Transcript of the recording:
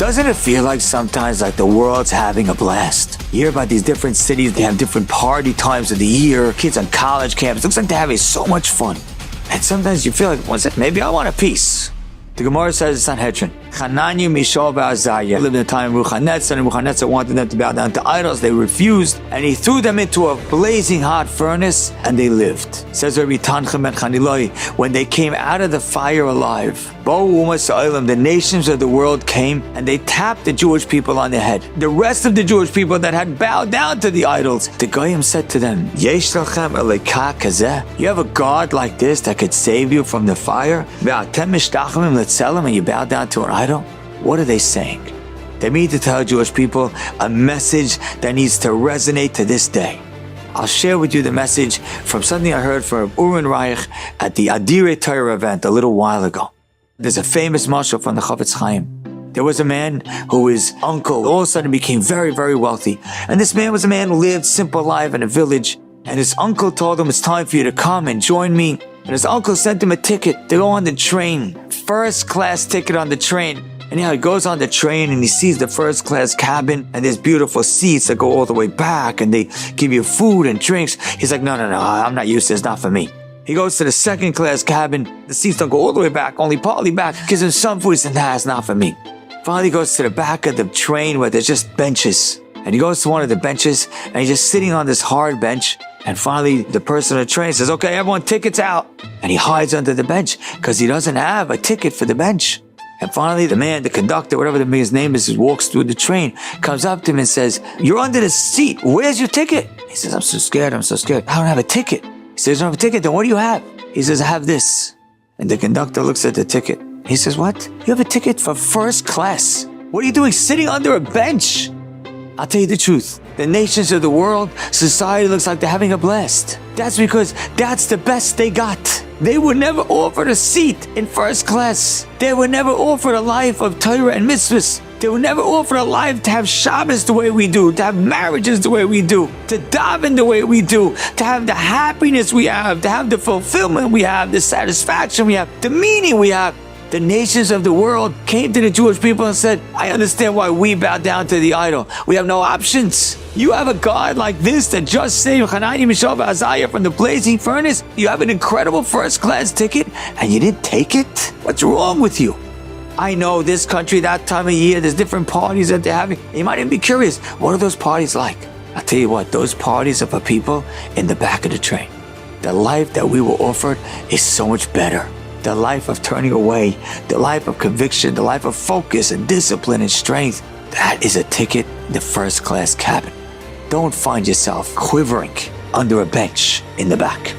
Doesn't it feel like sometimes like the world's having a blast? You hear about these different cities, they have different party times of the year, kids on college camps, looks like they're having so much fun. And sometimes you feel like, what's it? Maybe I want a piece. The Gemara says it's Sanhedrin. Chananya, Mishael, Azariah lived in the time of Rejoignez, and Rejoignez wanted them to bow down to idols. They refused, and he threw them into a blazing hot furnace, and they lived. Says Rabbi Tanchem and Chaniloi, when they came out of the fire alive, the nations of the world came, and they tapped the Jewish people on the head. The rest of the Jewish people that had bowed down to the idols, the Goyim said to them, Yesh lachem elikah kazeh? You have a God like this that could save you from the fire? And you bow down to an idol? What are they saying? They mean to tell Jewish people a message that needs to resonate to this day. I'll share with you the message from something I heard from Urin Reich at the Adire Torah event a little while ago. There's a famous mashal from the Chofetz Chaim. There was a man who his uncle all of a sudden became very, very wealthy. And this man was a man who lived simple life in a village. And his uncle told him, it's time for you to come and join me. And his uncle sent him a ticket to go on the train. First class ticket on the train. And he goes on the train and he sees the first class cabin and there's beautiful seats that go all the way back and they give you food and drinks. He's like, no, I'm not used to this, it's not for me. He goes to the second class cabin. The seats don't go all the way back, only partly back. Gives him some food. He says, nah, it's not for me. Finally he goes to the back of the train where there's just benches. And he goes to one of the benches and he's just sitting on this hard bench. And finally, the person on the train says, okay, everyone, tickets out. And he hides under the bench because he doesn't have a ticket for the bench. And finally, the man, the conductor, whatever the man's name is, walks through the train, comes up to him and says, you're under the seat. Where's your ticket? He says, I'm so scared. I don't have a ticket. He says, you don't have a ticket? Then what do you have? He says, I have this. And the conductor looks at the ticket. He says, what? You have a ticket for first class. What are you doing sitting under a bench? I'll tell you the truth. The nations of the world, society looks like they're having a blast. That's because that's the best they got. They were never offered a seat in first class. They were never offered a life of Torah and mitzvahs. They were never offered a life to have Shabbos the way we do, to have marriages the way we do, to daven the way we do, to have the happiness we have, to have the fulfillment we have, the satisfaction we have, the meaning we have. The nations of the world came to the Jewish people and said, I understand why we bow down to the idol. We have no options. You have a God like this that just saved Hanani, Mishael, Azariah from the blazing furnace. You have an incredible first-class ticket and you didn't take it? What's wrong with you? I know this country, that time of year, there's different parties that they're having. You might even be curious, what are those parties like? I'll tell you what, those parties are for people in the back of the train. The life that we were offered is so much better. The life of turning away, the life of conviction, the life of focus and discipline and strength. That is a ticket in the first class cabin. Don't find yourself quivering under a bench in the back.